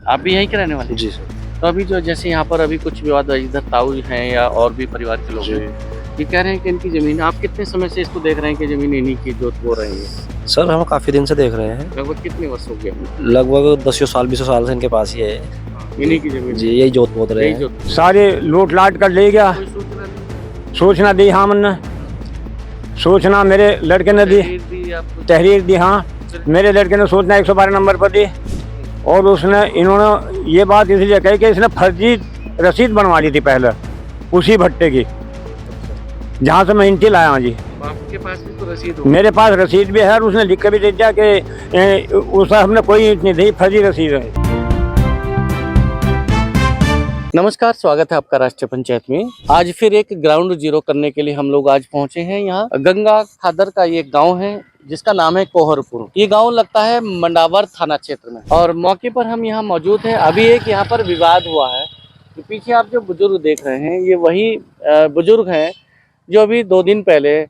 आप भी यहीं के रहने वाले? जी सर। तो अभी जो जैसे यहाँ पर अभी कुछ विवाद इधर ताऊ हैं या और भी परिवार के लोग जी। हैं, ये कह रहे हैं कि इनकी ज़मीन, आप कितने समय से इसको देख रहे हैं कि ज़मीन इन्हीं की जोत बो रहे हैं? सर हम काफ़ी दिन से देख रहे हैं, लगभग कितने वर्ष हो गए? लगभग 10 साल 20 साल से इनके पास ही है। इन्हीं की ज़मीन जी, यही जोत बोत रहे यही हैं। जोत। सारे लूट लाट कर ले गया। कोई सूचना नहीं? सूचना दी हाँ मैंने, सूचना मेरे लड़के ने दी, तहरीर दी आपको? तहरीर दी हाँ। मेरे लड़के ने सूचना 112 नंबर पर दी और उसने इन्होंने ये बात इसलिए कही कि इसने फर्जी रसीद बनवा ली थी पहले उसी भट्टे की, जहाँ से मैं इंटी लाया हूँ जी। आपके पास भी तो रसीद हो? मेरे पास रसीद भी है और उसने लिख के भी दे दिया कि उसका हमने कोई ईंट नहीं दी, फर्जी रसीद है। नमस्कार, स्वागत है आपका राष्ट्रीय पंचायत में। आज फिर एक ग्राउंड जीरो करने के लिए हम लोग आज पहुंचे हैं यहाँ गंगा खादर का ये गांव है जिसका नाम है कोहरपुर। ये गांव लगता है मंडावर थाना क्षेत्र में और मौके पर हम यहाँ मौजूद हैं। अभी एक यहाँ पर विवाद हुआ है। तो पीछे आप जो बुजुर्ग देख रहे हैं ये वही बुजुर्ग हैं जो अभी 2 दिन पहले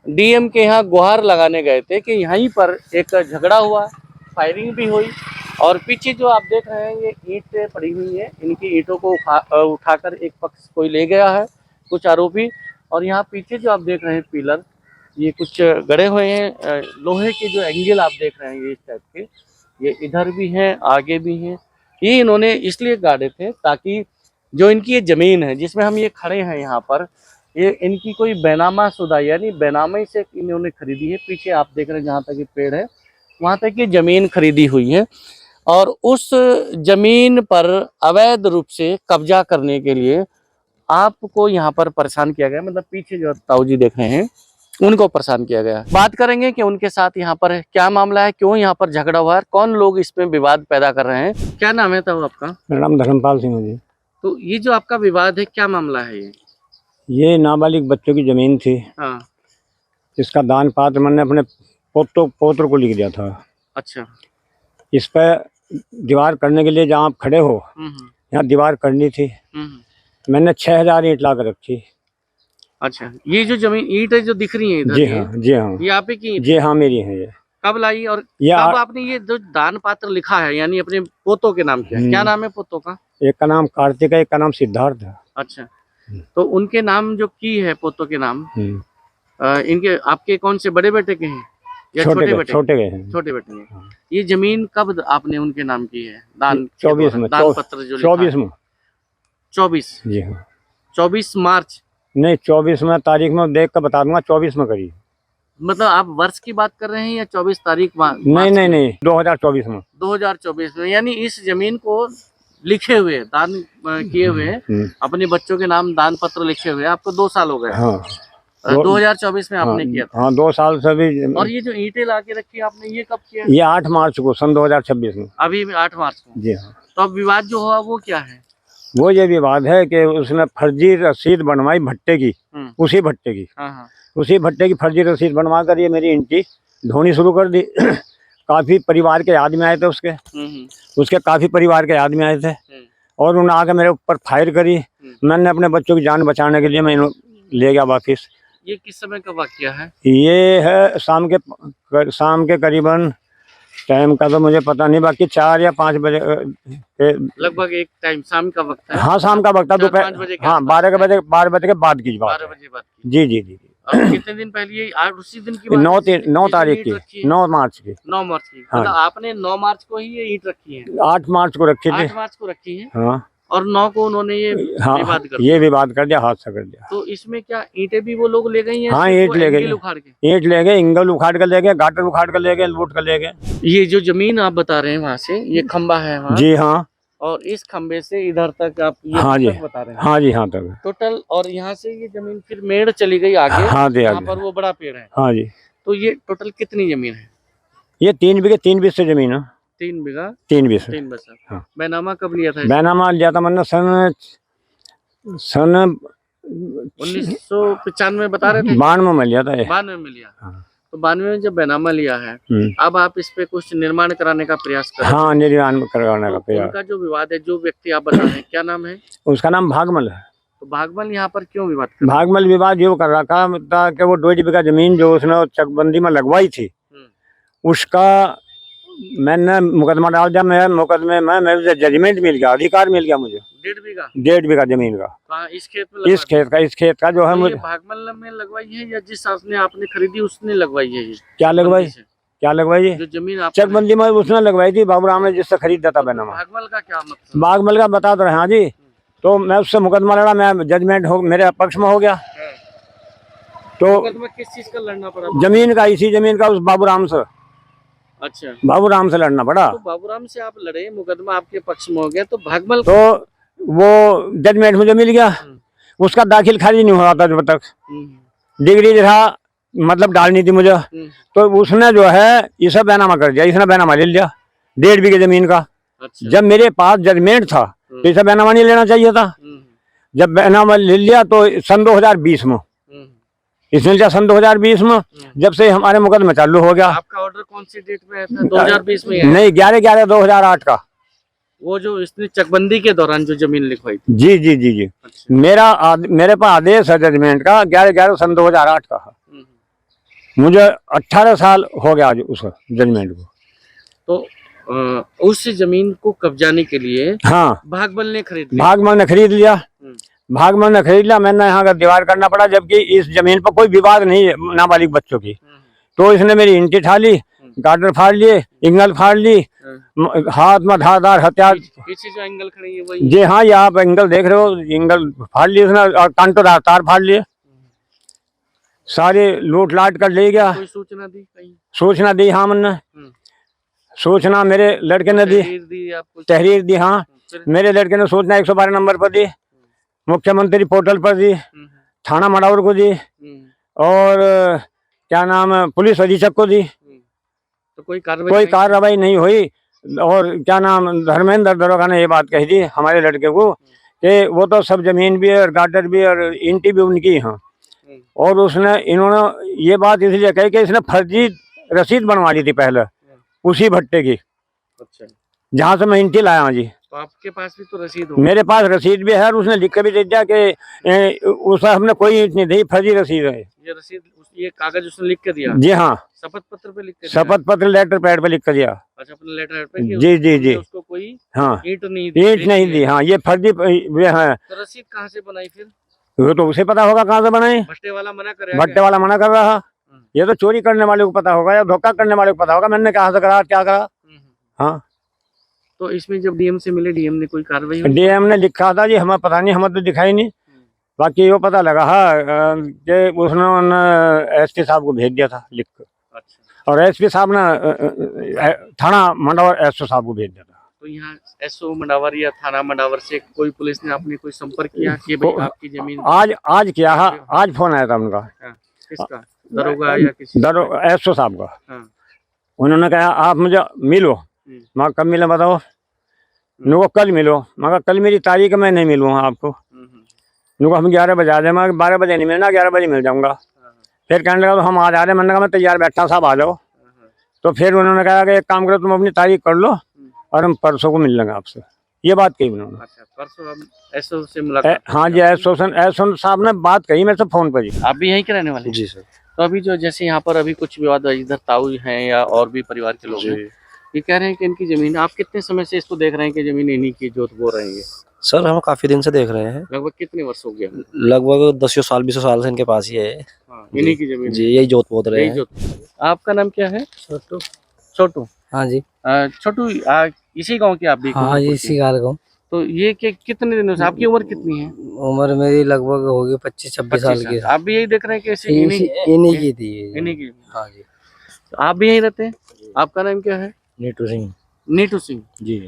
डीएम के यहाँ गुहार लगाने गए थे कि यहीं पर एक झगड़ा हुआ, फायरिंग भी हुई और पीछे जो आप देख रहे हैं ये ईंट पड़ी हुई है। इनकी ईंटों को उठाकर एक पक्ष कोई ले गया है, कुछ आरोपी। और यहाँ पीछे जो आप देख रहे हैं पिलर, ये कुछ गड़े हुए हैं लोहे के, जो एंगल आप देख रहे हैं ये इस टाइप के, ये इधर भी हैं आगे भी हैं। ये इन्होंने इसलिए गाड़े थे ताकि जो इनकी ये ज़मीन है जिसमें हम ये खड़े हैं यहाँ पर, ये इनकी कोई बेनामा शुदा यानी बेनामी से इन्होंने खरीदी है। पीछे आप देख रहे हैं जहाँ तक ये पेड़ है वहाँ तक ये ज़मीन खरीदी हुई है और उस ज़मीन पर अवैध रूप से कब्जा करने के लिए आपको यहाँ पर परेशान किया गया। मतलब पीछे जो ताऊ जी देख रहे हैं उनको परेशान किया गया। बात करेंगे कि उनके साथ यहाँ पर क्या मामला है, क्यों यहाँ पर झगड़ा हुआ है, कौन लोग इसमें विवाद पैदा कर रहे हैं। क्या नाम है ताऊ आपका? मेरा नाम धर्मपाल सिंह है जी। तो ये जो आपका विवाद है क्या मामला है ये नाबालिग बच्चों की जमीन थी। हाँ। इसका दान पात्र मैंने अपने पोत्र को लिख दिया था। अच्छा। इस पर दीवार करने के लिए जहाँ आप खड़े हो यहाँ दीवार करनी थी। मैंने 6000 ईंट ला कर रखी। अच्छा, ये जो जमीन ईंट है जो दिख रही है इधर, जी हाँ, जी हाँ, ये आप ही की? जी हाँ, मेरी है ये। कब लाई और कब आपने ये जो दान पात्र लिखा है यानी अपने पोतों के नाम किया? क्या नाम है पोतों का? एक का नाम कार्तिक है, एक का नाम सिद्धार्थ है। अच्छा, तो उनके नाम जो की है पोतों के नाम, इनके आपके कौन से बड़े बेटे के हैं या छोटे बेटे? छोटे हैं। छोटे बेटे हैं। ये जमीन कब आपने उनके नाम की है दान? 24 में, दान पत्र जो 24 में। 24? जी हाँ। 24 मार्च नहीं, 24 में तारीख में देख कर बता दूंगा। 24 में करी। मतलब आप वर्ष की बात कर रहे हैं या 24 तारीख? नहीं, 2024 में। 2024 में, यानी इस जमीन को लिखे हुए दान किए हुए अपने बच्चों के नाम दान पत्र लिखे हुए आपको 2 साल हो गए? हाँ। 2024 में आपने किया था? हाँ, 2 साल से भी। और ये जो ईंटें ला के रखी आपने ये कब किया? ये 8 मार्च को, सन 2026 में। अभी 8 मार्च को? जी हाँ। तो अब विवाद जो हुआ वो क्या है? वो ये विवाद है कि उसने फर्जी रसीद बनवाई भट्टे की, उसी भट्टे की। हाँ। उसी भट्टे की फर्जी रसीद बनवा कर ये मेरी इंटी ढोनी शुरू कर दी। काफी परिवार के आदमी आए थे उसके काफी परिवार के आदमी आए थे और उन्होंने आके मेरे ऊपर फायर करी। मैंने अपने बच्चों की जान बचाने के लिए मैं ले गया वापिस। ये किस समय का वाकया है? ये है शाम के करीबन, टाइम का तो मुझे पता नहीं, बाकी 4 या 5 बजे लगभग एक टाइम शाम का वक्त है। हाँ, शाम का वक्त है, दोपहर। हाँ, 12 बजे के बाद की बात। 12 बजे बाद की? जी। कितने दिन पहले? ये आज उसी दिन की? 9 तारीख की, 9 मार्च की। 9 मार्च की? मतलब आपने 9 मार्च को ही ये ईंट रखी है? 8 मार्च को रखी थी। 8 मार्च को रखी है। हाँ। और 9 को उन्होंने ये विवाद कर दिया? ये विवाद कर दिया, हादसा कर दिया। तो इसमें क्या ईंटें भी वो लोग ले गई हैं? हाँ, ईंट ले गए, ईंट ले गए, इंगल उखाड़ कर ले गए, गाटर उखाड़ कर ले गए, लूट कर ले गए। ये जो जमीन आप बता रहे हैं वहाँ से, ये खंबा है वहाँ? जी हाँ। और इस खंबे से इधर तक आप ये हाँ जी बता रहे हैं? हाँ जी हाँ तक टोटल। और यहाँ से ये जमीन फिर मेड़ चली गई आगे? हाँ, यहाँ पर वो बड़ा पेड़ है? हाँ जी। तो ये टोटल कितनी जमीन है? ये 3 बीघे 3 बीस से जमीन है। 3 बीघा 3 बीस। हाँ। बैनामा कब लिया था? बैनामा लिया था मैंने सन 1995 बता रहे थे? 92 में लिया था। 92 में लिया। तो 92 में जब बैनामा लिया है, अब आप इस पे कुछ निर्माण कराने का प्रयास कर रहे हैं? हाँ, निर्माण कराने का प्रयास। उनका जो विवाद है, जो व्यक्ति आप बता रहे हैं, क्या नाम है उसका? नाम भागमल है। तो भागमल यहाँ पर क्यों विवाद कर? भागमल विवाद ये कर रखा था कि वो 2.5 बीघा जमीन जो उसने चकबंदी में लगवाई थी उसका मैंने मुकदमा डाल दिया, मैं मुकदमे में मुझे जजमेंट मिल गया, अधिकार मिल गया मुझे 1.5 बीघा जमीन का। कहाँ इस खेत में इस खेत का जो है तो मुझे। ये भागमल में लगवाई है या जिस सास ने आपने खरीदी उसने लगवाई है? ये क्या लगवाई? क्या लगवाई? जो जमीन आप चकबंदी में उसने लगवाई थी, बाबूराम ने जिससे खरीदा था बैनामा। भागमल का क्या मतलब? बागमल का बता तो रहे। हाँ जी, तो मैं उससे मुकदमा लड़ा, मैं जजमेंट हो मेरे पक्ष में हो गया। तो मुकदमा किस चीज का लड़ना पड़ा? जमीन का, इसी जमीन का, उस बाबूराम से। अच्छा, बाबूराम से लड़ना पड़ा। तो बाबूराम से आप लड़े, मुकदमा आपके पक्ष में हो गया, तो भागमल तो वो जजमेंट मुझे मिल गया, उसका दाखिल खारिज नहीं हो रहा था जब तक। डिग्री जो था मतलब डालनी थी मुझे, तो उसने जो है इसे बैनामा कर दिया, इसने बैनामा ले लिया 1.5 बीघे जमीन का। अच्छा। जब मेरे पास जजमेंट था तो इसे बैनामा नहीं लेना चाहिए था। जब बैनामा ले लिया तो सन 2020 में इसने लिया, सन 2020 में। जब से हमारे मुकदमा चालू हो गया। आपका ऑर्डर कौन सी डेट में आया था? 2020 में? नहीं, 11/11/2008 का। वो जो इसने चकबंदी के दौरान जो जमीन लिखवाई थी? जी जी जी जी। अच्छा। मेरे पास आदेश है जजमेंट का 11/11 सन 2008 का। मुझे 18 साल हो गया आज उस जजमेंट को। तो उस जमीन को कब्जाने के लिए हाँ, भागमल ने खरीद लिया। भागमल ने खरीद लिया। भागमल ने खरीद लिया, मैंने यहाँ का दीवार करना पड़ा, जबकि इस जमीन पर कोई विवाद नहीं है नाबालिग बच्चों की। तो इसने मेरी इंटी ठा ली, गार्डर फाड़ लिए, इंगल फाड़ ली, हाथ में धारदार हथियार। पीछे जो एंगल खड़ी है वही? जी हाँ, ये आप एंगल देख रहे हो, एंगल फाड़ ली उसने, और कांटोदार तार फाड़ लिए। सारे लूट लाट कर ले गया। कोई सूचना दी कहीं? सूचना दी, हाँ मैंने सूचना मेरे लड़के ने दी, तहरीर दी। हाँ, मेरे लड़के ने सूचना 112 नंबर पर दी, मुख्यमंत्री पोर्टल पर दी, थाना मडावर को दी, और क्या नाम है पुलिस अधीक्षक को दी। तो कोई कार्रवाई नहीं हुई। और क्या नाम, धर्मेंद्र दरोगा ने ये बात कही थी हमारे लड़के को कि वो तो सब जमीन भी है और गार्डर भी और इंटी भी उनकी है। और इन्होंने ये बात इसलिए कही कि इसने फर्जी रसीद बनवा ली थी पहले उसी भट्टे की। अच्छा। जहाँ से मैं इंटी लाया हूँ जी। तो आपके पास भी तो रसीद होगी? मेरे पास रसीद भी है, और उसने लिख के भी दे दिया कि उसे हमने कोई ईंट नहीं दी, फर्जी रसीद है। ये रसीद, ये कागज उसने लिख के दिया? जी हाँ, शपथ पत्र पे लिख के दिया? शपथ पत्र लेटर पैड पे लिख कर दिया। अच्छा, अपने लेटर पैड पे? जी जी जी। उसको कोई हाँ, ईंट नहीं दी। हाँ, ये फर्जी वे है। तो रसीद कहाँ से बनाई फिर? वो तो उसे पता होगा कहाँ से बनाई। भट्टे वाला मना कर भट्टे वाला मना कर रहा। ये तो चोरी करने वाले को पता होगा या धोखा करने वाले को पता होगा मैंने कहाँ से करा, क्या करा। हाँ, तो इसमें जब डीएम से मिले, डीएम ने कोई कार्रवाई? डीएम ने लिखा था जी, हमें पता नहीं, हमें तो दिखाई नहीं। बाकी ये पता लगा कि उसने एसपी साहब को भेज दिया था लिख कर। अच्छा। और एसपी साहब ने थाना मंडावर एसओ साहब को भेज दिया था। तो यहाँ एसओ मंडावर या थाना मंडावर से कोई पुलिस ने आपने कोई संपर्क किया कि भाई आपकी जमीन? आज किया है, आज फोन आया था उनका। किसका? दरोगा या किसी? एसओ साहब का। उन्होंने कहा आप मुझे मिलो। मैं कब मिले बताओ? उनको कल मिलो। मगर कल मेरी तारीख, मैं नहीं मिलूंगा आपको। उनको हम 11 बजे आ जाए, मैं 12 बजे नहीं मिलना, 11 बजे मिल जाऊंगा। फिर कहने लगा तो हम आज आ रहे हैं। मैंने कहा मैं तैयार बैठा, साहब आ जाओ। तो फिर उन्होंने कहा कि एक काम करो, तुम अपनी तारीख कर लो और हम परसों को मिल लेंगे आपसे, ये बात कही उन्होंने। अच्छा, परसों हम एसओ से मुलाकात? हाँ जी, एसओ साहब ने बात कही मेरे से फोन पर जी। आप भी यहीं के रहने वाले? जी सर। तो अभी जो जैसे यहाँ पर अभी कुछ विवाद, इधर ताऊ हैं या और भी परिवार के लोग हैं, ये कह रहे हैं कि इनकी जमीन, आप कितने समय से इसको देख रहे हैं कि जमीन इन्हीं की जोत बो रहे हैं? सर हम काफी दिन से देख रहे हैं। लगभग कितने वर्ष हो गया? लगभग 10 साल 20 साल से इनके पास ही है। इन्हीं की जमीन जी, यही जोत बोत रहे हैं। आपका नाम क्या है? छोटू। छोटू? हाँ जी। छोटू, इसी गांव के आप भी? हाँ, इसी गाँव। तो ये कितने दिनों से, आपकी उम्र कितनी है? उम्र मेरी लगभग होगी 25-26 साल की। आप भी यही देख रहे हैं कि इन्हीं की थी? इन्हीं की। हाँ जी। तो आप भी यहीं रहते हैं? आपका नाम क्या है? नीटू सिंह। नीटू सिंह जी।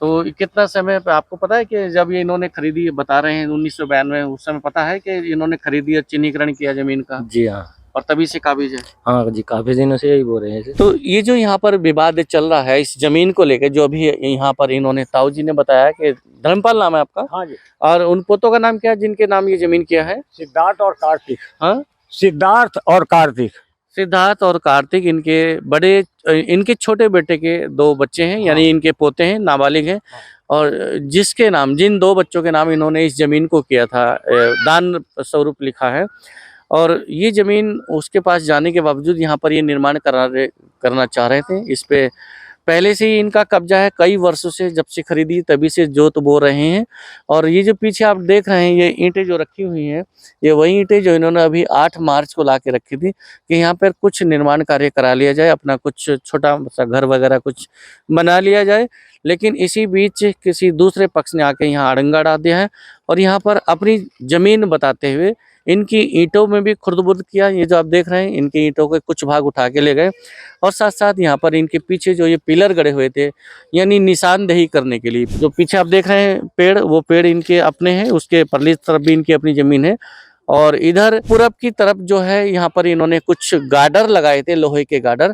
तो कितना समय पे आपको पता है कि जब ये इन्होंने खरीदी, बता रहे हैं 1992, उस समय पता है कि इन्होंने खरीदी और चिन्हीकरण किया जमीन का? जी हाँ। और तभी से काबिज है? हाँ जी, काफी दिनों से यही बोल रहे हैं। तो ये जो यहाँ पर विवाद चल रहा है इस जमीन को लेकर, जो अभी यहाँ पर इन्होंने, ताऊ जी ने बताया कि धर्मपाल नाम है आपका? हाँ जी। और उन पोतों का नाम क्या है जिनके नाम ये जमीन किया है? सिद्धार्थ और कार्तिक। हाँ, सिद्धार्थ और कार्तिक। सिद्धार्थ और कार्तिक, इनके छोटे बेटे के 2 बच्चे हैं। हाँ। यानी इनके पोते हैं, नाबालिग हैं। हाँ। और जिन 2 बच्चों के नाम इन्होंने इस जमीन को किया था, दान स्वरूप लिखा है। और ये जमीन उसके पास जाने के बावजूद यहाँ पर ये निर्माण करना चाह रहे थे। इस पे पहले से ही इनका कब्जा है, कई वर्षों से, जब से खरीदी तभी से जोत बो रहे हैं। और ये जो पीछे आप देख रहे हैं ये ईंटें जो रखी हुई हैं, ये वही ईंटें जो इन्होंने अभी 8 मार्च को ला के रखी थी कि यहाँ पर कुछ निर्माण कार्य करा लिया जाए, अपना कुछ छोटा सा घर वगैरह कुछ बना लिया जाए। लेकिन इसी बीच किसी दूसरे पक्ष ने आके यहाँ अड़ंगा डाल दिया है और यहाँ पर अपनी जमीन बताते हुए इनकी ईंटों में भी खुर्द-बुर्द किया। ये जो आप देख रहे हैं इनकी ईंटों के कुछ भाग उठा के ले गए और साथ-साथ यहाँ पर इनके पीछे जो ये पिलर गड़े हुए थे, यानी निशानदेही करने के लिए। जो पीछे आप देख रहे हैं पेड़, वो पेड़ इनके अपने हैं, उसके परली तरफ भी इनकी अपनी ज़मीन है। और इधर पूरब की तरफ जो है यहाँ पर इन्होंने कुछ गार्डर लगाए थे, लोहे के गार्डर,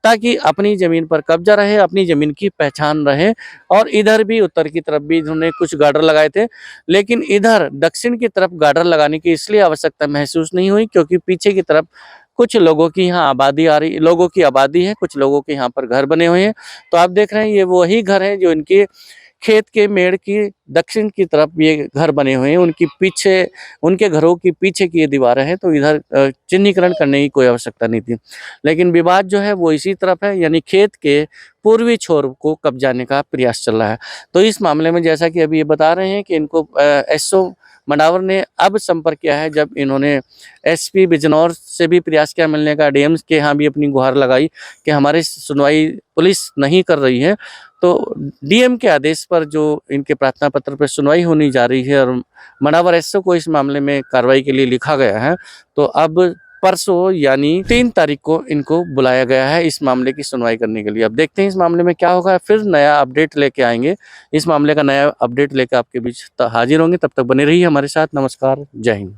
ताकि अपनी ज़मीन पर कब्जा रहे, अपनी ज़मीन की पहचान रहे। और इधर भी उत्तर की तरफ भी इन्होंने कुछ गार्डर लगाए थे, लेकिन इधर दक्षिण की तरफ गार्डर लगाने की इसलिए आवश्यकता महसूस नहीं हुई क्योंकि पीछे की तरफ कुछ लोगों की यहाँ आबादी आ रही, लोगों की आबादी है, कुछ लोगों के यहाँ पर घर बने हुए हैं। तो आप देख रहे हैं ये वही घर हैं जो इनके खेत के मेड़ की दक्षिण की तरफ ये घर बने हुए हैं। उनकी पीछे, उनके घरों की पीछे की ये दीवारें हैं, तो इधर चिन्हीकरण करने की कोई आवश्यकता नहीं थी। लेकिन विवाद जो है वो इसी तरफ है, यानी खेत के पूर्वी छोर को कब्जाने का प्रयास चल रहा है। तो इस मामले में जैसा कि अभी ये बता रहे हैं कि इनको एसओ मंडावर ने अब संपर्क किया है, जब इन्होंने एसपी बिजनौर से भी प्रयास किया मिलने का, डीएम के यहाँ भी अपनी गुहार लगाई कि हमारी सुनवाई पुलिस नहीं कर रही है। तो डीएम के आदेश पर जो इनके प्रार्थना पत्र पर सुनवाई होनी जा रही है और मंडावर एसओ को इस मामले में कार्रवाई के लिए लिखा गया है, तो अब परसों यानी 3 तारीख को इनको बुलाया गया है इस मामले की सुनवाई करने के लिए। अब देखते हैं इस मामले में क्या होगा, फिर नया अपडेट लेके आएंगे। इस मामले का नया अपडेट लेकर आपके बीच हाजिर होंगे, तब तक बने रहिए हमारे साथ। नमस्कार, जय हिंद।